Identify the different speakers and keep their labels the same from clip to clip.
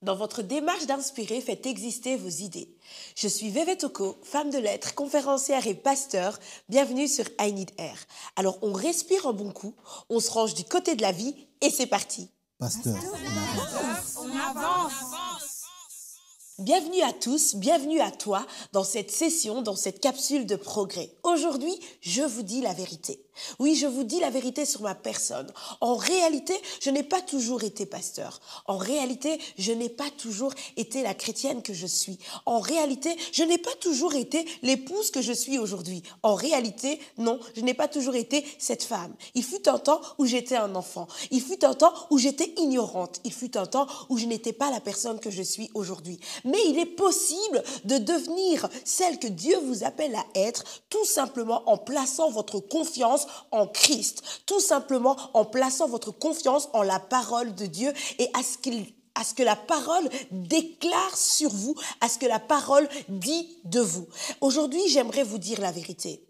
Speaker 1: Dans votre démarche d'inspirer, faites exister vos idées. Je suis Vévé Toko, femme de lettres, conférencière et pasteur. Bienvenue sur I Need Air. Alors on respire un bon coup, on se range du côté de la vie et c'est parti.
Speaker 2: Pasteur,
Speaker 3: On avance.
Speaker 1: Bienvenue à tous, bienvenue à toi dans cette session, dans cette capsule de progrès. Aujourd'hui, je vous dis la vérité. Oui, je vous dis la vérité sur ma personne. En réalité, je n'ai pas toujours été pasteur. En réalité, je n'ai pas toujours été la chrétienne que je suis. En réalité, je n'ai pas toujours été l'épouse que je suis aujourd'hui. En réalité, non, je n'ai pas toujours été cette femme. Il fut un temps où j'étais un enfant. Il fut un temps où j'étais ignorante. Il fut un temps où je n'étais pas la personne que je suis aujourd'hui. Mais il est possible de devenir celle que Dieu vous appelle à être, tout simplement en plaçant votre confiance en Christ, tout simplement en plaçant votre confiance en la parole de Dieu et à ce que la parole déclare sur vous, à ce que la parole dit de vous. Aujourd'hui, j'aimerais vous dire la vérité.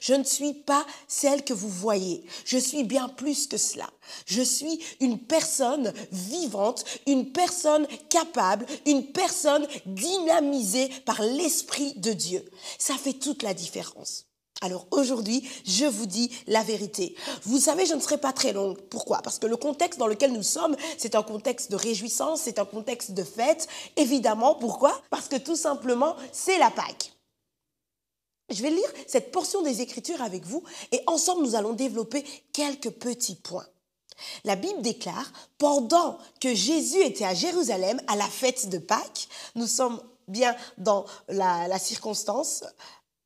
Speaker 1: Je ne suis pas celle que vous voyez. Je suis bien plus que cela. Je suis une personne vivante, une personne capable, une personne dynamisée par l'Esprit de Dieu. Ça fait toute la différence. Alors aujourd'hui, je vous dis la vérité. Vous savez, je ne serai pas très longue. Pourquoi? Parce que le contexte dans lequel nous sommes, c'est un contexte de réjouissance, c'est un contexte de fête. Évidemment, pourquoi? Parce que tout simplement, c'est la Pâque. Je vais lire cette portion des Écritures avec vous et ensemble, nous allons développer quelques petits points. La Bible déclare, pendant que Jésus était à Jérusalem à la fête de Pâques, nous sommes bien dans la circonstance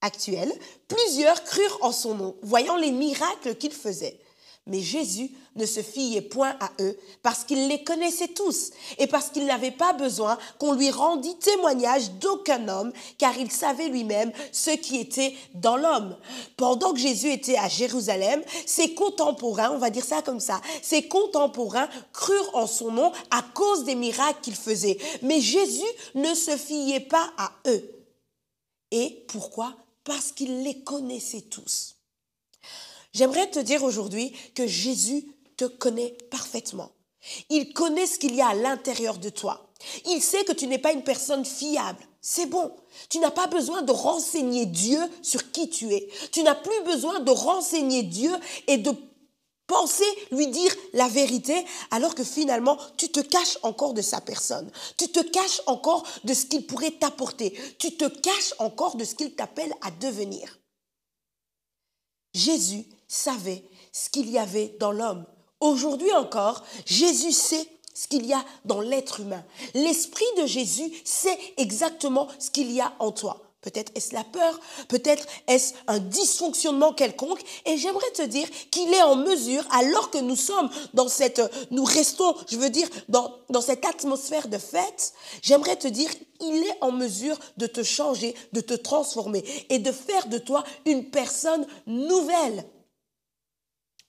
Speaker 1: actuelle, plusieurs crurent en son nom, voyant les miracles qu'il faisait. Mais Jésus ne se fiait point à eux parce qu'il les connaissait tous et parce qu'il n'avait pas besoin qu'on lui rendît témoignage d'aucun homme car il savait lui-même ce qui était dans l'homme. Pendant que Jésus était à Jérusalem, ses contemporains, on va dire ça comme ça, ses contemporains crurent en son nom à cause des miracles qu'il faisait. Mais Jésus ne se fiait pas à eux. Et pourquoi? Parce qu'il les connaissait tous. J'aimerais te dire aujourd'hui que Jésus te connaît parfaitement. Il connaît ce qu'il y a à l'intérieur de toi. Il sait que tu n'es pas une personne fiable. C'est bon. Tu n'as pas besoin de renseigner Dieu sur qui tu es. Tu n'as plus besoin de renseigner Dieu et de penser lui dire la vérité alors que finalement tu te caches encore de sa personne. Tu te caches encore de ce qu'il pourrait t'apporter. Tu te caches encore de ce qu'il t'appelle à devenir. Jésus savait ce qu'il y avait dans l'homme. Aujourd'hui encore, Jésus sait ce qu'il y a dans l'être humain. L'esprit de Jésus sait exactement ce qu'il y a en toi. Peut-être est-ce la peur, peut-être est-ce un dysfonctionnement quelconque. Et j'aimerais te dire qu'il est en mesure, alors que nous sommes nous restons, dans cette atmosphère de fête, j'aimerais te dire qu'il est en mesure de te changer, de te transformer et de faire de toi une personne nouvelle.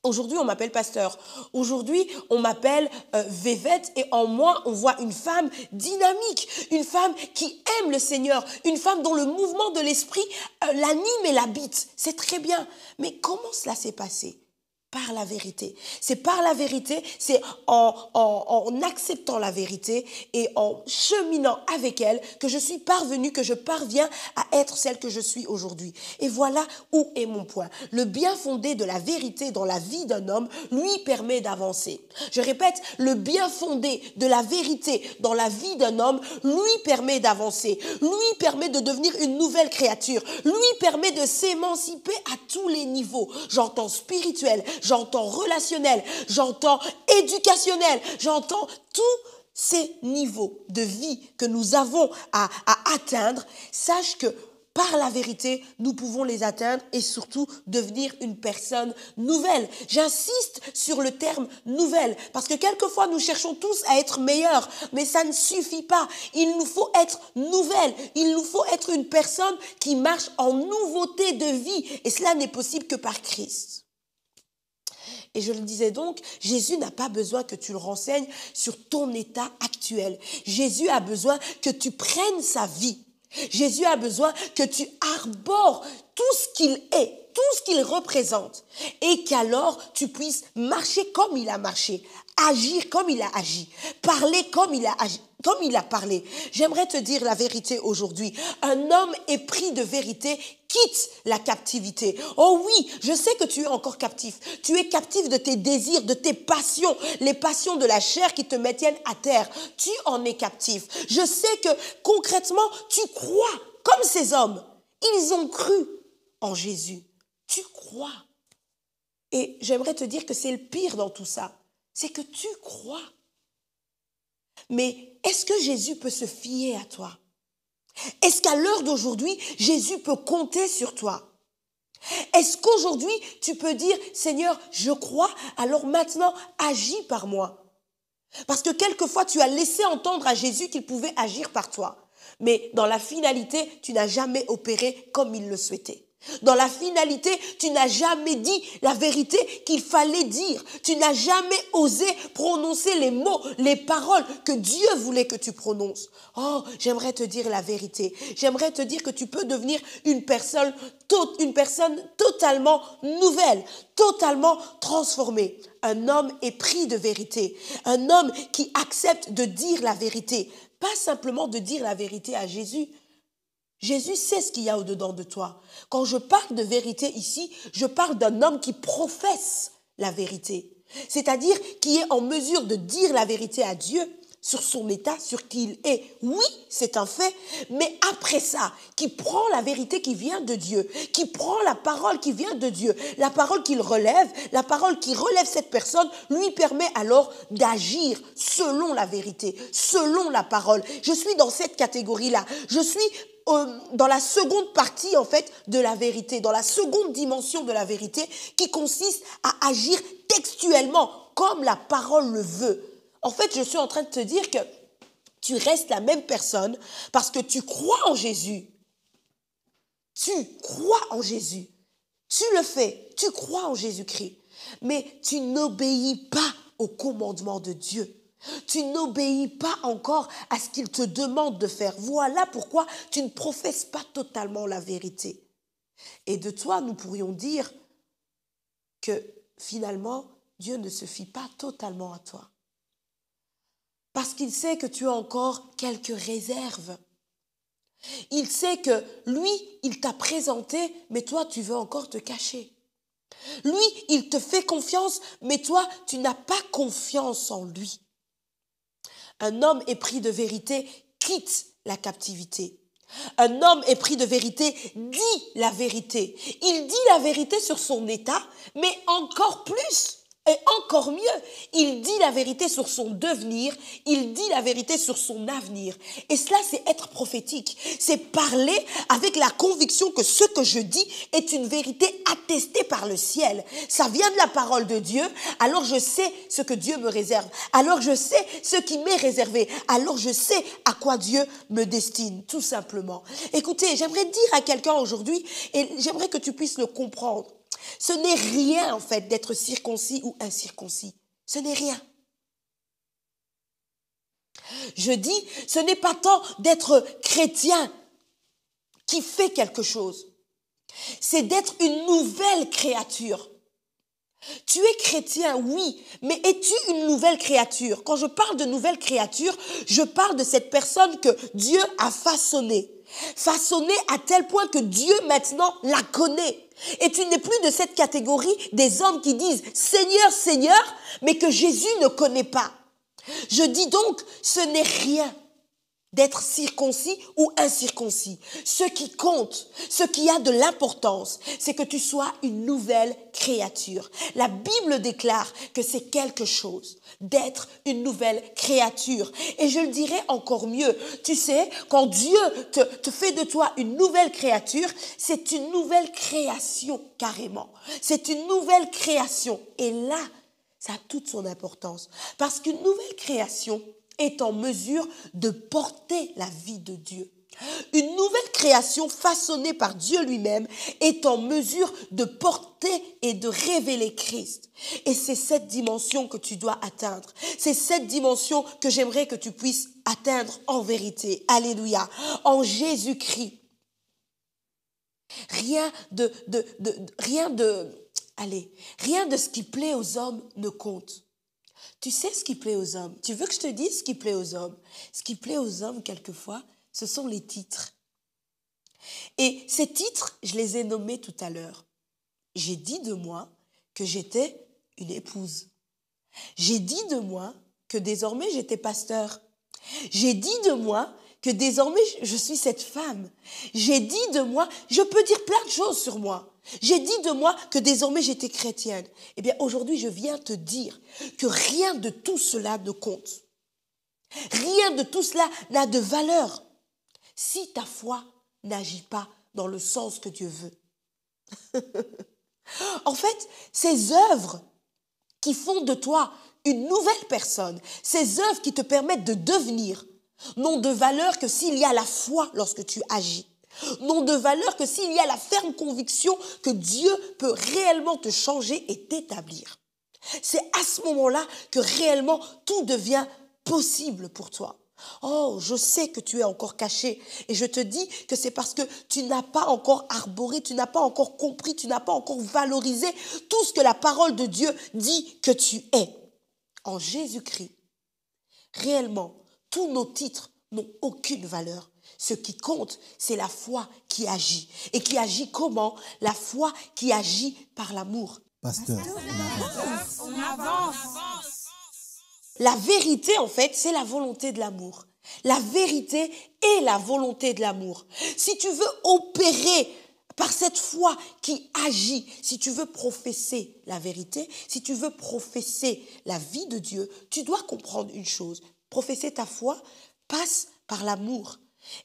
Speaker 1: Aujourd'hui, on m'appelle pasteur. Aujourd'hui, on m'appelle Vévette et en moi, on voit une femme dynamique, une femme qui aime le Seigneur, une femme dont le mouvement de l'esprit l'anime et l'habite. C'est très bien. Mais comment cela s'est passé? Par la vérité. C'est par la vérité, c'est en acceptant la vérité et en cheminant avec elle que je suis parvenue, que je parviens à être celle que je suis aujourd'hui. Et voilà où est mon point. Le bien fondé de la vérité dans la vie d'un homme lui permet d'avancer. Je répète, le bien fondé de la vérité dans la vie d'un homme lui permet d'avancer, lui permet de devenir une nouvelle créature, lui permet de s'émanciper à tous les niveaux. J'entends spirituel, j'entends relationnel, j'entends éducationnel, j'entends tous ces niveaux de vie que nous avons à atteindre. Sache que par la vérité, nous pouvons les atteindre et surtout devenir une personne nouvelle. J'insiste sur le terme nouvelle parce que quelquefois nous cherchons tous à être meilleurs, mais ça ne suffit pas. Il nous faut être nouvelle, il nous faut être une personne qui marche en nouveauté de vie et cela n'est possible que par Christ. Et je le disais donc, Jésus n'a pas besoin que tu le renseignes sur ton état actuel. Jésus a besoin que tu prennes sa vie. Jésus a besoin que tu arbores tout ce qu'il est, tout ce qu'il représente. Et qu'alors tu puisses marcher comme il a marché, agir comme il a agi, parler comme il a agi, comme il a parlé. J'aimerais te dire la vérité aujourd'hui. Un homme épris de vérité quitte la captivité. Oh oui, je sais que tu es encore captif. Tu es captif de tes désirs, de tes passions, les passions de la chair qui te maintiennent à terre. Tu en es captif. Je sais que concrètement, tu crois comme ces hommes. Ils ont cru en Jésus. Tu crois. Et j'aimerais te dire que c'est le pire dans tout ça. C'est que tu crois. Mais est-ce que Jésus peut se fier à toi? Est-ce qu'à l'heure d'aujourd'hui, Jésus peut compter sur toi? Est-ce qu'aujourd'hui, tu peux dire, Seigneur, je crois, alors maintenant, agis par moi? Parce que quelquefois, tu as laissé entendre à Jésus qu'il pouvait agir par toi. Mais dans la finalité, tu n'as jamais opéré comme il le souhaitait. Dans la finalité, tu n'as jamais dit la vérité qu'il fallait dire. Tu n'as jamais osé prononcer les mots, les paroles que Dieu voulait que tu prononces. Oh, j'aimerais te dire la vérité. J'aimerais te dire que tu peux devenir une personne totalement nouvelle, totalement transformée. Un homme épris de vérité. Un homme qui accepte de dire la vérité. Pas simplement de dire la vérité à Jésus. Jésus sait ce qu'il y a au-dedans de toi. Quand je parle de vérité ici, je parle d'un homme qui professe la vérité. C'est-à-dire qui est en mesure de dire la vérité à Dieu sur son état, sur qui il est. Oui, c'est un fait, mais après ça, qui prend la vérité qui vient de Dieu, qui prend la parole qui vient de Dieu, la parole qu'il relève, la parole qui relève cette personne, lui permet alors d'agir selon la vérité, selon la parole. Je suis dans cette catégorie-là. Je suis dans la seconde partie, en fait, de la vérité, dans la seconde dimension de la vérité, qui consiste à agir textuellement, comme la parole le veut. En fait, je suis en train de te dire que tu restes la même personne parce que tu crois en Jésus. Tu crois en Jésus. Tu le fais, tu crois en Jésus-Christ. Mais tu n'obéis pas au commandement de Dieu. Tu n'obéis pas encore à ce qu'il te demande de faire. Voilà pourquoi tu ne professes pas totalement la vérité. Et de toi, nous pourrions dire que finalement, Dieu ne se fie pas totalement à toi. Parce qu'il sait que tu as encore quelques réserves. Il sait que lui, il t'a présenté, mais toi, tu veux encore te cacher. Lui, il te fait confiance, mais toi, tu n'as pas confiance en lui. Un homme épris de vérité quitte la captivité. Un homme épris de vérité dit la vérité. Il dit la vérité sur son état, mais encore plus et encore mieux, il dit la vérité sur son devenir, il dit la vérité sur son avenir. Et cela, c'est être prophétique. C'est parler avec la conviction que ce que je dis est une vérité attestée par le ciel. Ça vient de la parole de Dieu, alors je sais ce que Dieu me réserve. Alors je sais ce qui m'est réservé. Alors je sais à quoi Dieu me destine, tout simplement. Écoutez, j'aimerais dire à quelqu'un aujourd'hui, et j'aimerais que tu puisses le comprendre. Ce n'est rien, en fait, d'être circoncis ou incirconcis. Ce n'est rien. Je dis, ce n'est pas tant d'être chrétien qui fait quelque chose. C'est d'être une nouvelle créature. Tu es chrétien, oui, mais es-tu une nouvelle créature? Quand je parle de nouvelle créature, je parle de cette personne que Dieu a façonnée. Façonnée à tel point que Dieu maintenant la connaît. Et tu n'es plus de cette catégorie des hommes qui disent « Seigneur, Seigneur », mais que Jésus ne connaît pas. Je dis donc, ce n'est rien d'être circoncis ou incirconcis. Ce qui compte, ce qui a de l'importance, c'est que tu sois une nouvelle créature. La Bible déclare que c'est quelque chose d'être une nouvelle créature. Et je le dirais encore mieux. Tu sais, quand Dieu te fait de toi une nouvelle créature, c'est une nouvelle création carrément. C'est une nouvelle création. Et là, ça a toute son importance. Parce qu'une nouvelle création est en mesure de porter la vie de Dieu. Une nouvelle création façonnée par Dieu lui-même est en mesure de porter et de révéler Christ. Et c'est cette dimension que tu dois atteindre. C'est cette dimension que j'aimerais que tu puisses atteindre en vérité. Alléluia. En Jésus-Christ. Rien de ce qui plaît aux hommes ne compte. Tu sais ce qui plaît aux hommes? Tu veux que je te dise ce qui plaît aux hommes? Ce qui plaît aux hommes, quelquefois, ce sont les titres. Et ces titres, je les ai nommés tout à l'heure. J'ai dit de moi que j'étais une épouse. J'ai dit de moi que désormais j'étais pasteur. J'ai dit de moi que désormais je suis cette femme. J'ai dit de moi, je peux dire plein de choses sur moi. J'ai dit de moi que désormais j'étais chrétienne. Eh bien aujourd'hui je viens te dire que rien de tout cela ne compte. Rien de tout cela n'a de valeur si ta foi n'agit pas dans le sens que Dieu veut. En fait, ces œuvres qui font de toi une nouvelle personne, ces œuvres qui te permettent de devenir, n'ont de valeur que s'il y a la foi lorsque tu agis, n'ont de valeur que s'il y a la ferme conviction que Dieu peut réellement te changer et t'établir. C'est à ce moment-là que réellement tout devient possible pour toi. Oh, je sais que tu es encore caché et je te dis que c'est parce que tu n'as pas encore arboré, tu n'as pas encore compris, tu n'as pas encore valorisé tout ce que la parole de Dieu dit que tu es. En Jésus-Christ, réellement, tous nos titres n'ont aucune valeur. Ce qui compte, c'est la foi qui agit. Et qui agit comment? La foi qui agit par l'amour.
Speaker 2: Pasteur,
Speaker 3: On avance.
Speaker 1: La vérité, en fait, c'est la volonté de l'amour. La vérité est la volonté de l'amour. Si tu veux opérer par cette foi qui agit, si tu veux professer la vérité, si tu veux professer la vie de Dieu, tu dois comprendre une chose. Professer ta foi passe par l'amour.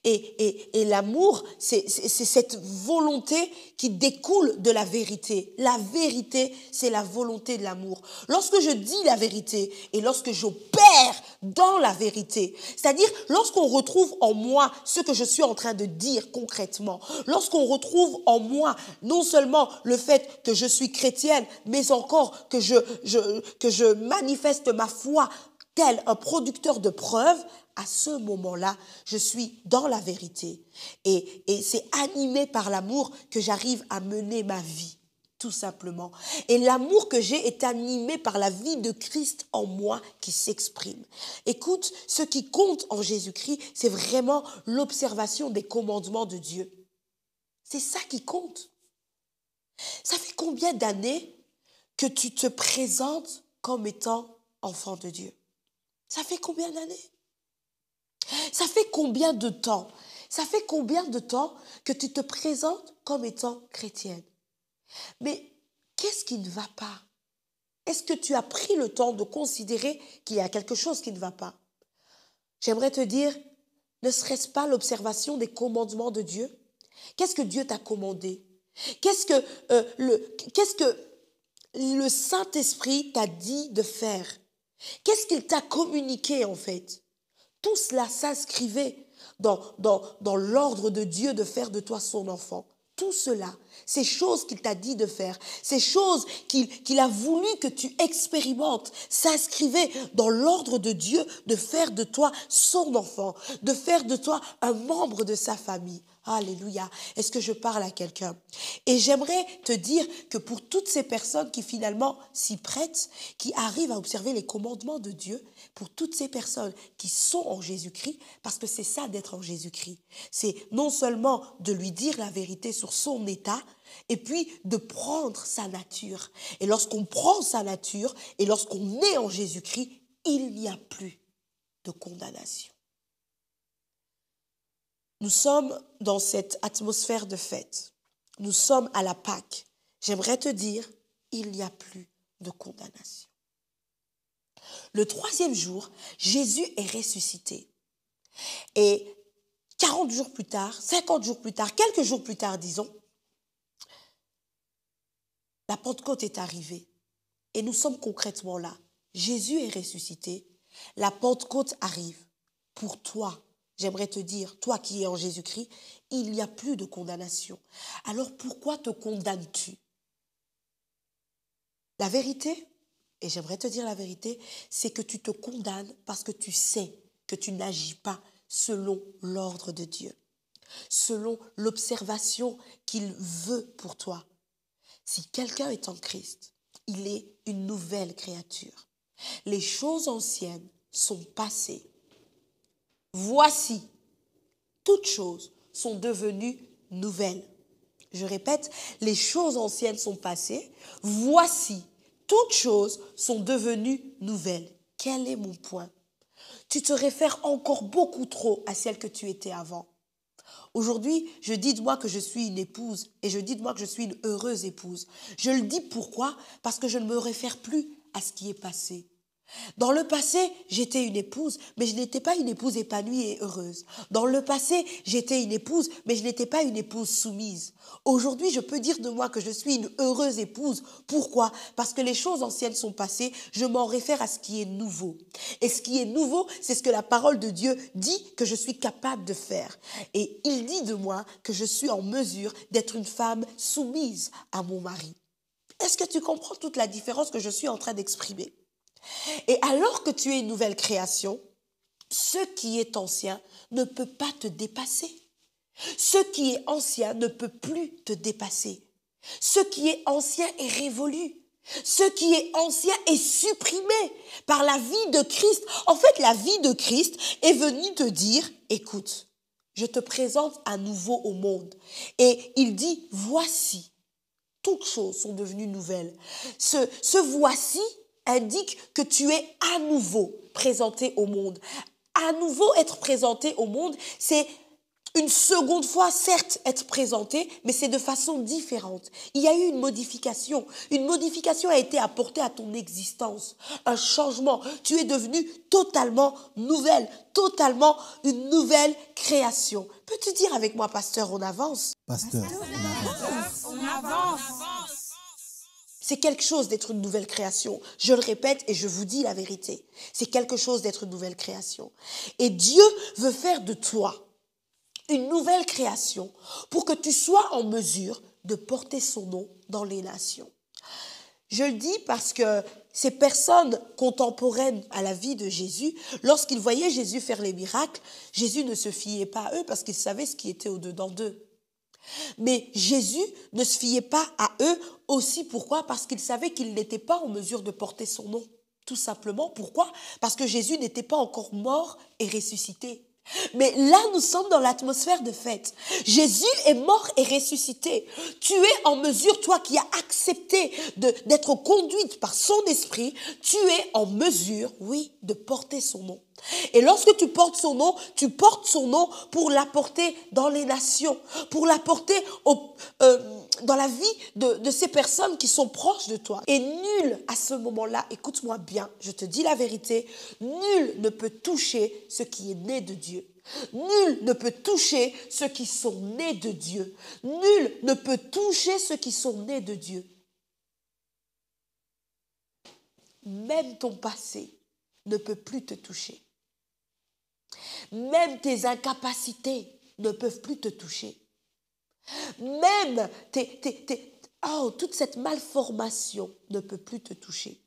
Speaker 1: Et l'amour, c'est cette volonté qui découle de la vérité. La vérité, c'est la volonté de l'amour. Lorsque je dis la vérité et lorsque j'opère dans la vérité, c'est-à-dire lorsqu'on retrouve en moi ce que je suis en train de dire concrètement, lorsqu'on retrouve en moi non seulement le fait que je suis chrétienne, mais encore que je manifeste ma foi tel un producteur de preuves, à ce moment-là, je suis dans la vérité. Et c'est animé par l'amour que j'arrive à mener ma vie, tout simplement. Et l'amour que j'ai est animé par la vie de Christ en moi qui s'exprime. Écoute, ce qui compte en Jésus-Christ, c'est vraiment l'observation des commandements de Dieu. C'est ça qui compte. Ça fait combien d'années que tu te présentes comme étant enfant de Dieu? Ça fait combien d'années? Ça fait combien de temps? Ça fait combien de temps que tu te présentes comme étant chrétienne? Mais qu'est-ce qui ne va pas? Est-ce que tu as pris le temps de considérer qu'il y a quelque chose qui ne va pas? J'aimerais te dire, ne serait-ce pas l'observation des commandements de Dieu? Qu'est-ce que Dieu t'a commandé? Qu'est-ce que le Saint-Esprit t'a dit de faire? Qu'est-ce qu'il t'a communiqué en fait? Tout cela s'inscrivait dans l'ordre de Dieu de faire de toi son enfant. Tout cela, ces choses qu'il t'a dit de faire, ces choses qu'il a voulu que tu expérimentes, s'inscrivaient dans l'ordre de Dieu de faire de toi son enfant, de faire de toi un membre de sa famille. Alléluia. Est-ce que je parle à quelqu'un? Et j'aimerais te dire que pour toutes ces personnes qui finalement s'y prêtent, qui arrivent à observer les commandements de Dieu, pour toutes ces personnes qui sont en Jésus-Christ, parce que c'est ça d'être en Jésus-Christ. C'est non seulement de lui dire la vérité sur son état, et puis de prendre sa nature. Et lorsqu'on prend sa nature, et lorsqu'on est en Jésus-Christ, il n'y a plus de condamnation. Nous sommes dans cette atmosphère de fête. Nous sommes à la Pâque. J'aimerais te dire, il n'y a plus de condamnation. Le 3e jour, Jésus est ressuscité. Et 40 jours plus tard, 50 jours plus tard, quelques jours plus tard, disons, la Pentecôte est arrivée. Et nous sommes concrètement là. Jésus est ressuscité. La Pentecôte arrive. Pour toi, j'aimerais te dire, toi qui es en Jésus-Christ, il n'y a plus de condamnation. Alors pourquoi te condamnes-tu? La vérité, et j'aimerais te dire la vérité, c'est que tu te condamnes parce que tu sais que tu n'agis pas selon l'ordre de Dieu, selon l'observation qu'il veut pour toi. Si quelqu'un est en Christ, il est une nouvelle créature. Les choses anciennes sont passées. Voici, toutes choses sont devenues nouvelles. Je répète, les choses anciennes sont passées. Voici, toutes choses sont devenues nouvelles. Quel est mon point? Tu te réfères encore beaucoup trop à celle que tu étais avant. Aujourd'hui, je dis de moi que je suis une épouse et je dis de moi que je suis une heureuse épouse. Je le dis pourquoi? Parce que je ne me réfère plus à ce qui est passé. Dans le passé, j'étais une épouse, mais je n'étais pas une épouse épanouie et heureuse. Dans le passé, j'étais une épouse, mais je n'étais pas une épouse soumise. Aujourd'hui, je peux dire de moi que je suis une heureuse épouse. Pourquoi? Parce que les choses anciennes sont passées, je m'en réfère à ce qui est nouveau. Et ce qui est nouveau, c'est ce que la parole de Dieu dit que je suis capable de faire. Et il dit de moi que je suis en mesure d'être une femme soumise à mon mari. Est-ce que tu comprends toute la différence que je suis en train d'exprimer? Et alors que tu es une nouvelle création, ce qui est ancien ne peut pas te dépasser. Ce qui est ancien ne peut plus te dépasser. Ce qui est ancien est révolu. Ce qui est ancien est supprimé par la vie de Christ. En fait, la vie de Christ est venue te dire, écoute, je te présente à nouveau au monde. Et il dit, voici, toutes choses sont devenues nouvelles. Ce voici indique que tu es à nouveau présenté au monde. À nouveau être présenté au monde, c'est une seconde fois, certes, être présenté, mais c'est de façon différente. Il y a eu une modification. Une modification a été apportée à ton existence. Un changement. Tu es devenue totalement nouvelle, totalement une nouvelle création. Peux-tu dire avec moi, pasteur, on avance?
Speaker 2: Pasteur,
Speaker 3: On avance.
Speaker 1: C'est quelque chose d'être une nouvelle création. Je le répète et je vous dis la vérité. C'est quelque chose d'être une nouvelle création. Et Dieu veut faire de toi une nouvelle création pour que tu sois en mesure de porter son nom dans les nations. Je le dis parce que ces personnes contemporaines à la vie de Jésus, lorsqu'ils voyaient Jésus faire les miracles, Jésus ne se fiait pas à eux parce qu'il savait ce qui était au-dedans d'eux. Mais Jésus ne se fiait pas à eux aussi. Pourquoi? Parce qu'il savait qu'il n'était pas en mesure de porter son nom. Tout simplement. Pourquoi? Parce que Jésus n'était pas encore mort et ressuscité. Mais là, nous sommes dans l'atmosphère de fête. Jésus est mort et ressuscité. Tu es en mesure, toi qui as accepté d'être conduite par son esprit, tu es en mesure, oui, de porter son nom. Et lorsque tu portes son nom pour l'apporter dans les nations, pour l'apporter dans la vie de ces personnes qui sont proches de toi. Et nul à ce moment-là, écoute-moi bien, je te dis la vérité, nul ne peut toucher ce qui est né de Dieu. Nul ne peut toucher ceux qui sont nés de Dieu. Nul ne peut toucher ceux qui sont nés de Dieu. Même ton passé ne peut plus te toucher. Même tes incapacités ne peuvent plus te toucher. Même toute cette malformation ne peut plus te toucher.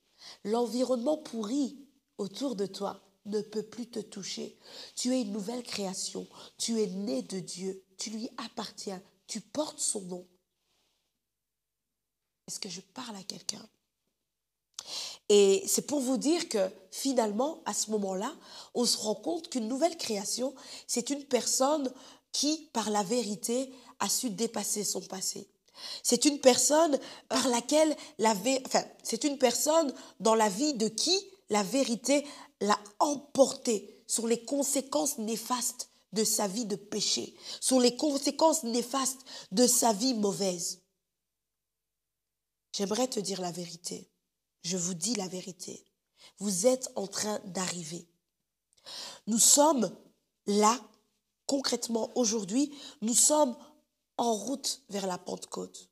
Speaker 1: L'environnement pourri autour de toi ne peut plus te toucher. Tu es une nouvelle création. Tu es né de Dieu. Tu lui appartiens. Tu portes son nom. Est-ce que je parle à quelqu'un? Et c'est pour vous dire que finalement, à ce moment-là, on se rend compte qu'une nouvelle création, c'est une personne qui, par la vérité, a su dépasser son passé. C'est une personne par laquelle c'est une personne dans la vie de qui la vérité l'a emporté sur les conséquences néfastes de sa vie de péché, sur les conséquences néfastes de sa vie mauvaise. J'aimerais te dire la vérité. Je vous dis la vérité. Vous êtes en train d'arriver. Nous sommes là, concrètement aujourd'hui, nous sommes en route vers la Pentecôte.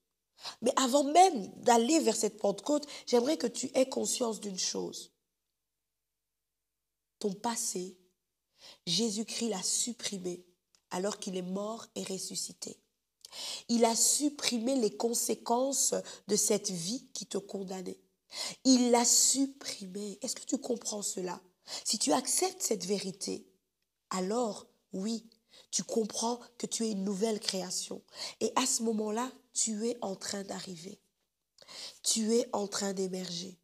Speaker 1: Mais avant même d'aller vers cette Pentecôte, j'aimerais que tu aies conscience d'une chose. Ton passé, Jésus-Christ l'a supprimé alors qu'il est mort et ressuscité. Il a supprimé les conséquences de cette vie qui te condamnait. Il l'a supprimé. Est-ce que tu comprends cela? Si tu acceptes cette vérité, alors oui, tu comprends que tu es une nouvelle création. Et à ce moment-là, tu es en train d'arriver. Tu es en train d'émerger.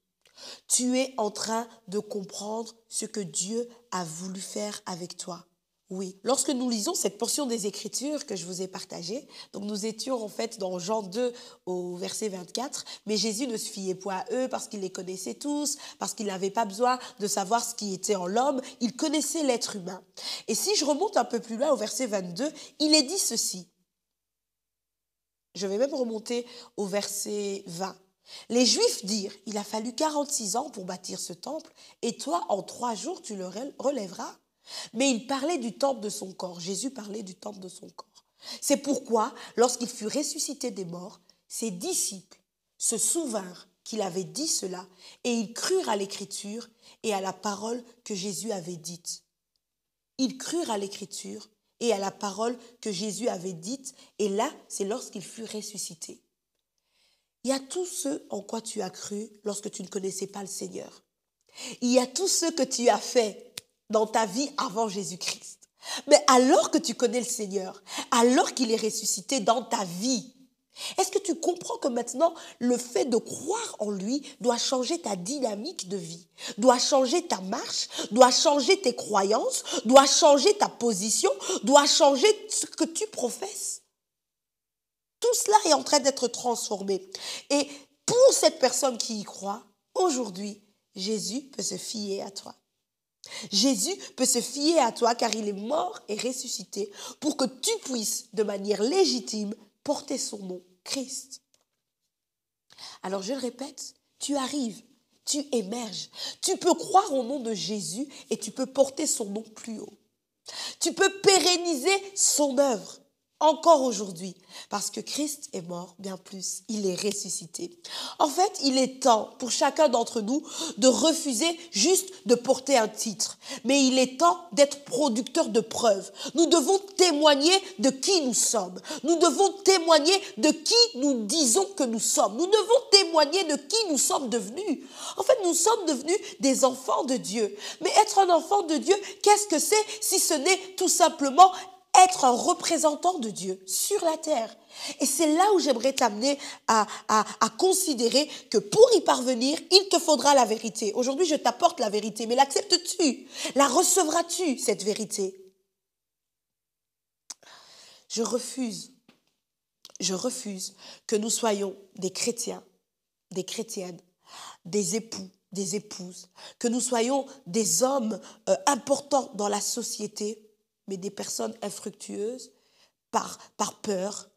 Speaker 1: Tu es en train de comprendre ce que Dieu a voulu faire avec toi. Oui, lorsque nous lisons cette portion des Écritures que je vous ai partagée, donc nous étions en fait dans Jean 2 au verset 24, mais Jésus ne se fiait point à eux parce qu'il les connaissait tous, parce qu'il n'avait pas besoin de savoir ce qui était en l'homme, il connaissait l'être humain. Et si je remonte un peu plus loin au verset 22, il est dit ceci. Je vais même remonter au verset 20. Les Juifs dirent, il a fallu 46 ans pour bâtir ce temple, et toi, en 3 jours, tu le relèveras. Mais il parlait du temple de son corps. Jésus parlait du temple de son corps. C'est pourquoi, lorsqu'il fut ressuscité des morts, ses disciples se souvinrent qu'il avait dit cela, et ils crurent à l'Écriture et à la parole que Jésus avait dite. Ils crurent à l'Écriture et à la parole que Jésus avait dite, et là, c'est lorsqu'il fut ressuscité. Il y a tout ce en quoi tu as cru lorsque tu ne connaissais pas le Seigneur. Il y a tout ce que tu as fait dans ta vie avant Jésus-Christ. Mais alors que tu connais le Seigneur, alors qu'il est ressuscité dans ta vie, est-ce que tu comprends que maintenant, le fait de croire en lui doit changer ta dynamique de vie, doit changer ta marche, doit changer tes croyances, doit changer ta position, doit changer ce que tu professes? Tout cela est en train d'être transformé. Et pour cette personne qui y croit, aujourd'hui, Jésus peut se fier à toi. Jésus peut se fier à toi car il est mort et ressuscité pour que tu puisses de manière légitime porter son nom, Christ. Alors je le répète, tu arrives, tu émerges, tu peux croire au nom de Jésus et tu peux porter son nom plus haut. Tu peux pérenniser son œuvre. Encore aujourd'hui, parce que Christ est mort, bien plus, il est ressuscité. En fait, il est temps pour chacun d'entre nous de refuser juste de porter un titre, mais il est temps d'être producteur de preuves. Nous devons témoigner de qui nous sommes. Nous devons témoigner de qui nous disons que nous sommes. Nous devons témoigner de qui nous sommes devenus. En fait, nous sommes devenus des enfants de Dieu. Mais être un enfant de Dieu, qu'est-ce que c'est si ce n'est tout simplement être un représentant de Dieu sur la terre? Et c'est là où j'aimerais t'amener à considérer que pour y parvenir, il te faudra la vérité. Aujourd'hui, je t'apporte la vérité, mais l'acceptes-tu? La recevras-tu, cette vérité? Je refuse que nous soyons des chrétiens, des chrétiennes, des époux, des épouses, que nous soyons des hommes importants dans la société, mais des personnes infructueuses par peur,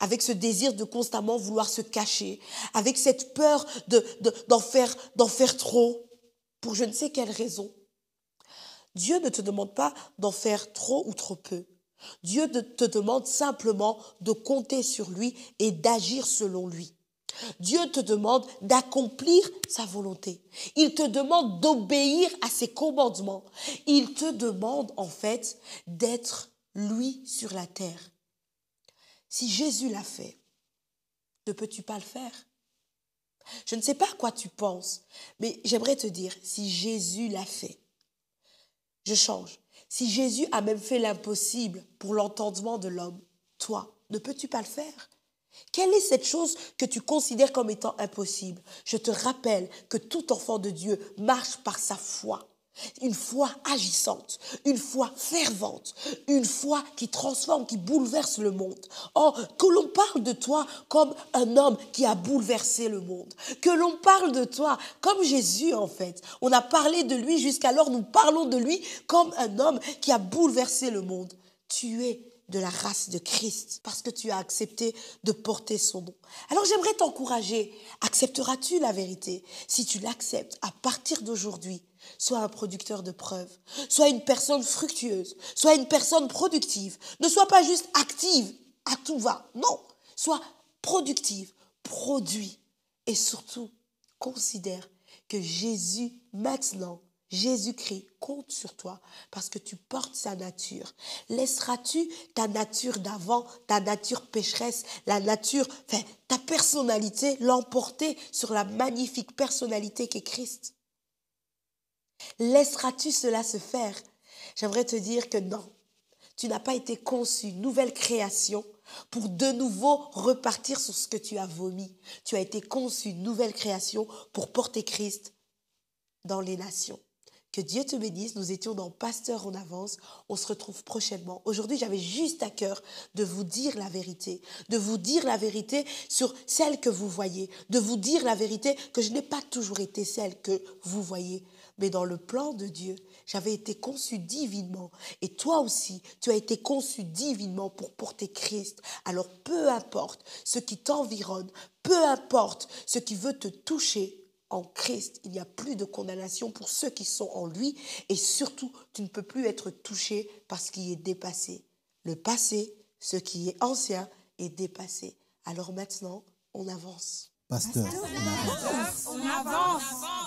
Speaker 1: avec ce désir de constamment vouloir se cacher, avec cette peur d'en faire trop, pour je ne sais quelle raison. Dieu ne te demande pas d'en faire trop ou trop peu. Dieu te demande simplement de compter sur lui et d'agir selon lui. Dieu te demande d'accomplir sa volonté. Il te demande d'obéir à ses commandements. Il te demande en fait d'être lui sur la terre. Si Jésus l'a fait, ne peux-tu pas le faire? Je ne sais pas à quoi tu penses, mais j'aimerais te dire, si Jésus l'a fait, je change. Si Jésus a même fait l'impossible pour l'entendement de l'homme, toi, ne peux-tu pas le faire? Quelle est cette chose que tu considères comme étant impossible? Je te rappelle que tout enfant de Dieu marche par sa foi. Une foi agissante, une foi fervente, une foi qui transforme, qui bouleverse le monde. Oh, que l'on parle de toi comme un homme qui a bouleversé le monde. Que l'on parle de toi comme Jésus en fait. On a parlé de lui jusqu'alors, nous parlons de lui comme un homme qui a bouleversé le monde. Tu es de la race de Christ parce que tu as accepté de porter son nom. Alors j'aimerais t'encourager. Accepteras-tu la vérité? Si tu l'acceptes, à partir d'aujourd'hui, sois un producteur de preuves. Sois une personne fructueuse. Sois une personne productive. Ne sois pas juste active à tout va. Non. Sois productive. Produis. Et surtout, considère que Jésus, maintenant, Jésus-Christ compte sur toi parce que tu portes sa nature. Laisseras-tu ta nature d'avant, ta nature pécheresse, ta personnalité l'emporter sur la magnifique personnalité qu'est Christ? Laisseras-tu cela se faire? J'aimerais te dire que non. Tu n'as pas été conçu, nouvelle création, pour de nouveau repartir sur ce que tu as vomi. Tu as été conçu, nouvelle création, pour porter Christ dans les nations. Que Dieu te bénisse. Nous étions dans Pasteur en avance. On se retrouve prochainement. Aujourd'hui, j'avais juste à cœur de vous dire la vérité. De vous dire la vérité sur celle que vous voyez. De vous dire la vérité que je n'ai pas toujours été celle que vous voyez. Mais dans le plan de Dieu, j'avais été conçu divinement. Et toi aussi, tu as été conçu divinement pour porter Christ. Alors peu importe ce qui t'environne, peu importe ce qui veut te toucher, en Christ, il n'y a plus de condamnation pour ceux qui sont en lui. Et surtout, tu ne peux plus être touché par ce qui est dépassé. Le passé, ce qui est ancien, est dépassé. Alors maintenant, on avance.
Speaker 2: Pasteur,
Speaker 3: On avance.